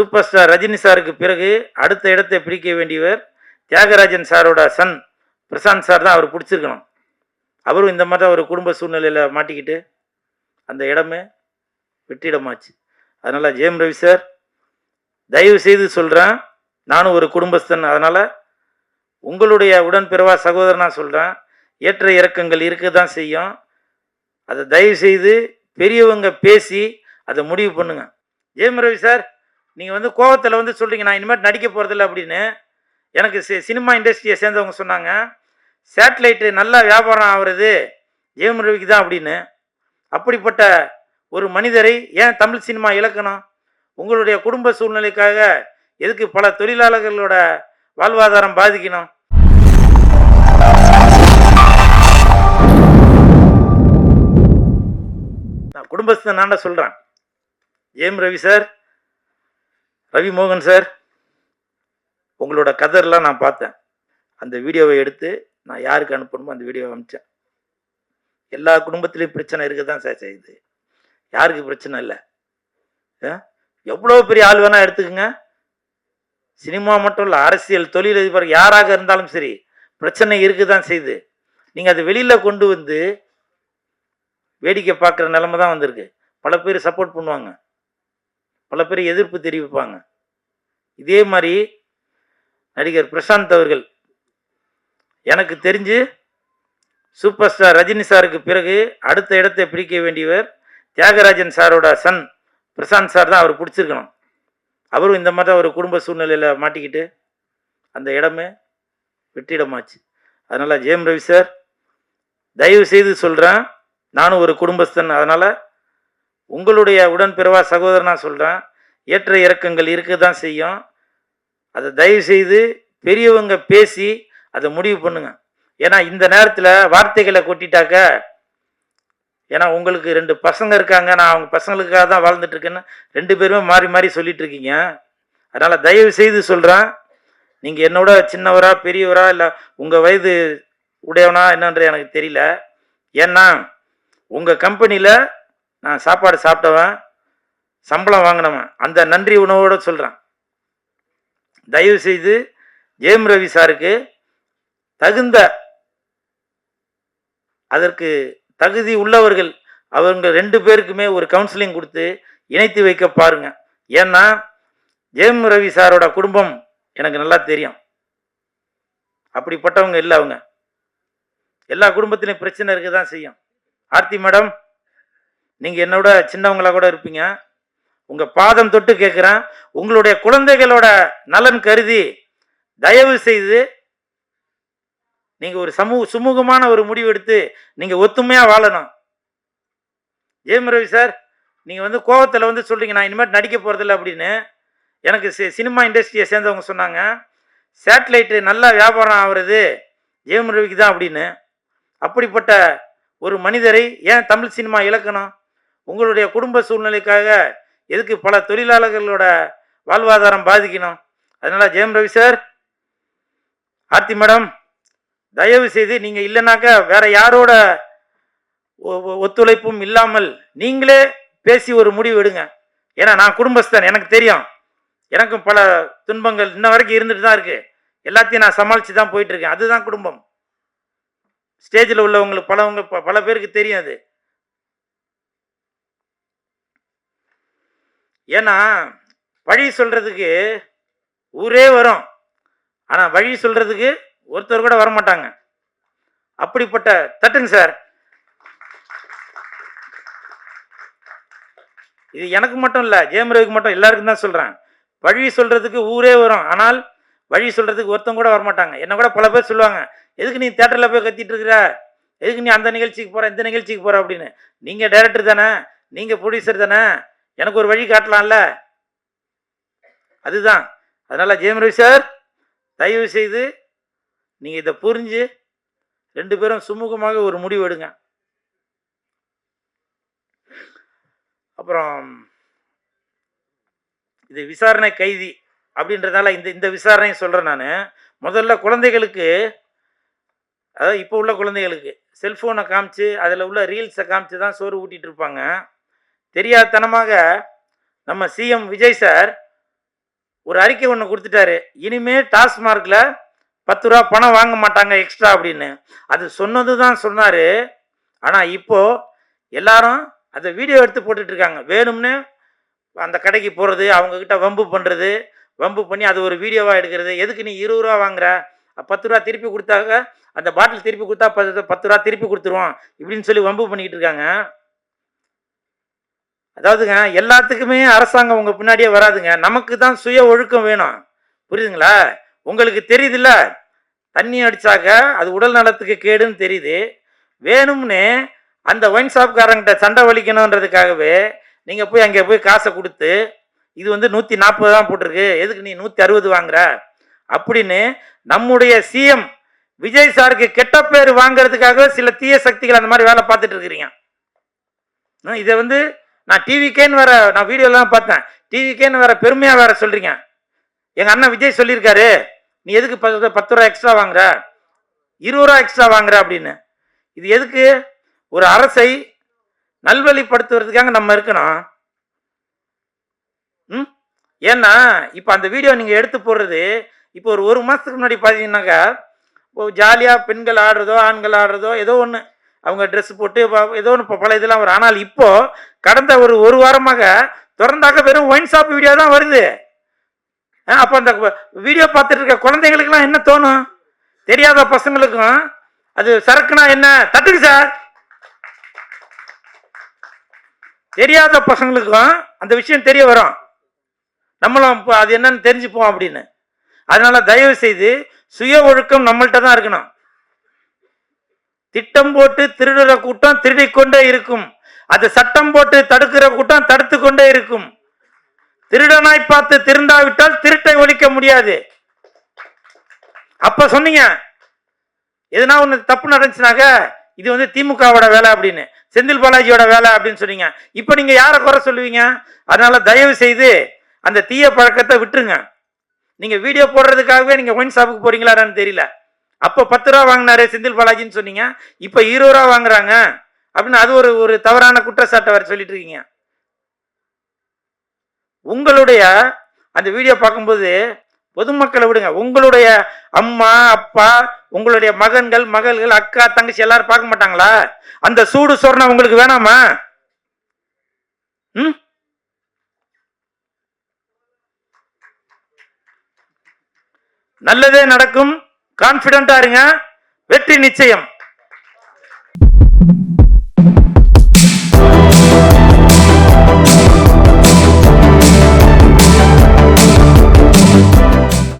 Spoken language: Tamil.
சூப்பர் ஸ்டார் ரஜினி சாருக்கு பிறகு அடுத்த இடத்தை பிடிக்க வேண்டியவர் தியாகராஜன் சாரோட சன் பிரசாந்த் சார் தான். அவர் பிடிச்சிருக்கணும். அவரும் இந்த மாதிரி ஒரு குடும்ப சூழ்நிலையில் மாட்டிக்கிட்டு அந்த இடமே வெற்றிடமாச்சு. அதனால் ஜெயம் ரவி சார், தயவு செய்து சொல்கிறேன், நானும் ஒரு குடும்பஸ்தன், அதனால் உங்களுடைய உடன்பிறவா சகோதரனாக சொல்கிறேன், ஏற்ற இறக்கங்கள் இருக்க தான் செய்யும். அதை தயவு செய்து பெரியவங்க பேசி அதை முடிவு பண்ணுங்க. ஜெயம் ரவி சார், நீங்கள் கோவத்தில் சொல்கிறீங்க நான் இனிமேல் நடிக்க போகிறதில்ல அப்படின்னு. எனக்கு சினிமா இண்டஸ்ட்ரியை சேர்ந்தவங்க சொன்னாங்க, சேட்டலைட்டு நல்லா வியாபாரம் ஆகுறது ஜெயம் ரவிக்கு தான் அப்படின்னு. அப்படிப்பட்ட ஒரு மனிதரை ஏன் தமிழ் சினிமா இழக்கணும்? உங்களுடைய குடும்ப சூழ்நிலைக்காக எதுக்கு பல தொழிலாளர்களோட வாழ்வாதாரம் பாதிக்கணும்? நான் குடும்பஸ்தன் நான் சொல்கிறேன். ஜெயம் ரவி சார், ரவி மோகன் சார், உங்களோட கதர்லாம் நான் பார்த்தேன். அந்த வீடியோவை எடுத்து நான் யாருக்கு அனுப்பணுமோ அந்த வீடியோவை அனுப்பிச்சேன். எல்லா குடும்பத்திலையும் பிரச்சனை இருக்க தான் சார் செய்யுது. யாருக்கு பிரச்சனை இல்லை? எவ்வளோ பெரிய ஆள் வேணால் எடுத்துக்கோங்க. சினிமா மட்டும் இல்லை, அரசியல், தொழிலதிபர் யாராக இருந்தாலும் சரி, பிரச்சனை இருக்க தான் செய்யுது. நீங்கள் அதை வெளியில் கொண்டு வந்து வேடிக்கை பார்க்குற நிலைமை தான் வந்திருக்கு. பல பேர் சப்போர்ட் பண்ணுவாங்க, பல பேர் எதிர்ப்பு தெரிவிப்பாங்க. இதே மாதிரி நடிகர் பிரசாந்த் அவர்கள், எனக்கு தெரிஞ்சு சூப்பர் ஸ்டார் ரஜினி சாருக்கு பிறகு அடுத்த இடத்தை பிடிக்க வேண்டியவர் தியாகராஜன் சாரோட சன் பிரசாந்த் சார் தான். அவர் பிடிச்சிருக்கணும். அவரும் இந்த மாதிரி ஒரு குடும்ப சூழ்நிலையில் மாட்டிக்கிட்டு அந்த இடமே வெற்றிடமாச்சு. அதனால் ஜெயம் ரவி சார், தயவு செய்து சொல்கிறேன், நானும் ஒரு குடும்பஸ்தன், அதனால் உங்களுடைய உடன்பிறவா சகோதரனாக சொல்கிறேன், ஏற்ற இறக்கங்கள் இருக்க தான் செய்யும். அதை தயவு செய்து பெரியவங்க பேசி அதை முடிவு பண்ணுங்க. ஏன்னா இந்த நேரத்தில் வார்த்தைகளை கொட்டிட்டாக்க, ஏன்னா உங்களுக்கு 2 பசங்க இருக்காங்க, நான் அவங்க பசங்களுக்காக தான் வாழ்ந்துட்டு இருக்கேன்னு 2 பேருமே மாறி மாறி சொல்லிட்டு இருக்கீங்க. அதனால் தயவு செய்து சொல்கிறேன், நீங்கள் என்னோட சின்னவரா பெரியவரா இல்லை உங்கள் வயது உடையவனா என்னன்ற எனக்கு தெரியல. ஏன்னா உங்கள் கம்பெனியில் நான் சாப்பாடு சாப்பிட்டவன், சம்பளம் வாங்கினவன், அந்த நன்றி உணவோடு சொல்கிறேன். தயவு செய்து ஜெயம் ரவி சாருக்கு தகுந்த, அதற்கு தகுதி உள்ளவர்கள் அவங்க 2 பேருக்குமே ஒரு கவுன்சிலிங் கொடுத்து இணைத்து வைக்க பாருங்க. ஏன்னா ஜெயம் ரவி சாரோட குடும்பம் எனக்கு நல்லா தெரியும். அப்படிப்பட்டவங்க இல்லை அவங்க. எல்லா குடும்பத்திலையும் பிரச்சனை இருக்க தான் செய்யும். ஆர்த்தி மேடம், நீங்கள் என்னோட சின்னவங்களா கூட இருப்பீங்க. உங்கள் பாதம் தொட்டு கேட்குறேன், உங்களுடைய குழந்தைகளோட நலன் கருதி தயவு செய்து நீங்கள் ஒரு சுமூகமான ஒரு முடிவு எடுத்து நீங்கள் ஒத்துமையாக வாழணும். ஜெயம் ரவி சார், நீங்கள் கோவத்தில் சொல்கிறீங்க நான் இனிமேல் நடிக்க போகிறதில்ல அப்படின்னு. எனக்கு சினிமா இண்டஸ்ட்ரியை சேர்ந்தவங்க சொன்னாங்க, சேட்டலைட்டு நல்லா வியாபாரம் ஆகுறது ஜெயம் ரவிக்கு தான் அப்படின்னு. அப்படிப்பட்ட ஒரு மனிதரை ஏன் தமிழ் சினிமா இழக்கணும்? உங்களுடைய குடும்ப சூழ்நிலைக்காக எதுக்கு பல தொழிலாளர்களோட வாழ்வாதாரம் பாதிக்கணும்? அதனால் ஜெயம் ரவி சார், ஆர்த்தி மேடம், தயவு செய்து நீங்கள் இல்லைனாக்க வேற யாரோட ஒத்துழைப்பும் இல்லாமல் நீங்களே பேசி ஒரு முடிவு எடுங்க. ஏன்னா நான் குடும்பஸ்தன், எனக்கு தெரியும். எனக்கும் பல துன்பங்கள் இன்ன வரைக்கும் இருந்துட்டு தான் இருக்கு. எல்லாத்தையும் நான் சமாளித்து தான் போயிட்டு இருக்கேன். அதுதான் குடும்பம். ஸ்டேஜில் உள்ளவங்களுக்கு பல பேருக்கு தெரியும் அது. ஏன்னா வழி சொல்றதுக்கு ஊரே வரும், ஆனால் வழி சொல்றதுக்கு ஒருத்தர் கூட வரமாட்டாங்க. அப்படிப்பட்ட தட்டுங்க சார். இது எனக்கு மட்டும் இல்லை, ஜெயம் ரவிக்கு மட்டும், எல்லாருக்கும் தான் சொல்கிறேன். வழி சொல்கிறதுக்கு ஊரே வரும், ஆனால் வழி சொல்கிறதுக்கு ஒருத்தங்க கூட வரமாட்டாங்க. என்ன கூட பல பேர் சொல்லுவாங்க, எதுக்கு நீ தேட்டரில் போய் கத்திட்டு இருக்கிற, எதுக்கு நீ அந்த நிகழ்ச்சிக்கு போகிற, இந்த நிகழ்ச்சிக்கு போகிற அப்படின்னு. நீங்கள் டைரக்டர் தானே, நீங்கள் ப்ரொடியூசர் தானே, எனக்கு ஒரு வழி காட்டலாம்ல. அதுதான். அதனால் ஜெயம் ரவி சார், தயவு செய்து நீங்கள் இதை புரிஞ்சு 2 பேரும் சுமூகமாக ஒரு முடிவு எடுங்க. அப்புறம் இது விசாரணை கைதி அப்படின்றதால இந்த விசாரணையும் சொல்கிறேன் நான். முதல்ல குழந்தைகளுக்கு, அதாவது இப்போ உள்ள குழந்தைகளுக்கு செல்ஃபோனை காமிச்சு அதில் உள்ள ரீல்ஸை காமிச்சு தான் சோறு ஊட்டிகிட்டு இருப்பாங்க. தெரியாதனமாக நம்ம சிஎம் விஜய் சார் ஒரு அறிக்கை ஒன்று கொடுத்துட்டாரு, இனிமே டாஸ்மார்க்ல 10 ரூபா பணம் வாங்க மாட்டாங்க எக்ஸ்ட்ரா அப்படின்னு. அது சொன்னது தான் சொன்னாரு. ஆனா இப்போ எல்லாரும் அந்த வீடியோ எடுத்து போட்டுட்டு இருக்காங்க. வேணும்னு அந்த கடைக்கு போறது, அவங்க கிட்ட வம்பு பண்றது, வம்பு பண்ணி அது ஒரு வீடியோவா எடுக்கிறது. எதுக்கு நீ 20 ரூபா வாங்குற, 10 ரூபா திருப்பி கொடுத்தாங்க, அந்த பாட்டில் திருப்பி கொடுத்தா 10 ரூபா திருப்பி கொடுத்துருவோம் இப்படின்னு சொல்லி வம்பு பண்ணிக்கிட்டு இருக்காங்க. அதாவதுங்க, எல்லாத்துக்குமே அரசாங்கம் உங்க பின்னாடியே வராதுங்க. நமக்கு தான் சுய ஒழுக்கம் வேணும். புரியுதுங்களா? உங்களுக்கு தெரியுதுல்ல, தண்ணி அடிச்சாக்க அது உடல் நலத்துக்கு கேடுன்னு தெரியுது. வேணும்னு அந்த ஒயின் ஷாப்காரங்கிட்ட சண்டை வலிக்கணுன்றதுக்காகவே நீங்க போய் அங்கே போய் காசை கொடுத்து, இது வந்து 140 தான் போட்டிருக்கு, எதுக்கு நீ 160 வாங்குற அப்படின்னு நம்முடைய சிஎம் விஜய் சாருக்கு கெட்ட பேர் வாங்குறதுக்காக சில தீய சக்திகள் அந்த மாதிரி வேலை பார்த்துட்டு இருக்கிறீங்க. இதை வந்து நான் டிவிக்கேன்னு வேற, நான் வீடியோலாம் பார்த்தேன், டிவிக்கேன்னு வேற பெருமையா வேற சொல்றீங்க. எங்க அண்ணன் விஜய் சொல்லியிருக்காரு, நீ எதுக்கு 10 ரூபா எக்ஸ்ட்ரா வாங்குற, 20 ரூபா எக்ஸ்ட்ரா வாங்குற அப்படின்னு. இது எதுக்கு? ஒரு அரசை நல்வழிப்படுத்துவதற்காக நம்ம இருக்கணும். ஏன்னா இப்போ அந்த வீடியோ நீங்க எடுத்து போடுறது, இப்போ ஒரு மாசத்துக்கு முன்னாடி பார்த்தீங்கன்னாக்கா, இப்போ ஜாலியா பெண்கள் ஆடுறதோ ஆண்கள் ஆடுறதோ ஏதோ ஒன்று, அவங்க ட்ரெஸ் போட்டு ஏதோ ஒன்று பல இதெல்லாம் வரும். ஆனால் இப்போ கடந்த ஒரு வாரமாக திறந்தாக்க வெறும் ஒயின் ஷாப் வீடியோ தான் வருது. அப்போ அந்த வீடியோ பார்த்துட்டு இருக்க குழந்தைங்களுக்குலாம் என்ன தோணும்? தெரியாத பசங்களுக்கும் அது சரக்குனா என்ன, தட்டுக்கு சார், தெரியாத பசங்களுக்கும் அந்த விஷயம் தெரிய வரும். நம்மளும் அது என்னன்னு தெரிஞ்சுப்போம் அப்படின்னு. அதனால தயவு செய்து சுய ஒழுக்கம் நம்மள்கிட்ட தான் இருக்கணும். திட்டம் போட்டு திருடுற கூட்டம் திருடிக்கொண்டே இருக்கும், அது சட்டம் போட்டு தடுக்கிற கூட்டம் தடுத்து கொண்டே இருக்கும். திருடனாய் பார்த்து திருந்தாவிட்டால் திருட்டை ஒழிக்க முடியாது. அப்ப சொன்னீங்க எதுனா ஒன்று தப்பு நடந்துச்சுனாக்க இது வந்து திமுகவோட வேலை அப்படின்னு, செந்தில் பாலாஜியோட வேலை அப்படின்னு சொன்னீங்க. இப்போ நீங்க யாரை குறை சொல்லுவீங்க? அதனால தயவு செய்து அந்த தீய பழக்கத்தை விட்டுருங்க. நீங்க வீடியோ போடுறதுக்காகவே நீங்க ஒயின் ஷாப்புக்கு போறீங்களான்னு தெரியல. அப்போ 10 ரூபா வாங்கினாரு செந்தில் பாலாஜின்னு சொன்னீங்க, இப்போ 20 ரூபா வாங்குறாங்க அப்படின்னு அது ஒரு தவறான குற்றச்சாட்டை வர சொல்லிட்டு இருக்கீங்க. உங்களுடைய அந்த வீடியோ பார்க்கும்போது பொதுமக்களை விடுங்க, உங்களுடைய அம்மா அப்பா, உங்களுடைய மகன்கள் மகள்கள் அக்கா தங்கச்சி எல்லாரும் பார்க்க மாட்டாங்களா? அந்த சூடு சொரணை உங்களுக்கு வேணாமா? நல்லதே நடக்கும், கான்பிடண்டா இருங்க, வெற்றி நிச்சயம்.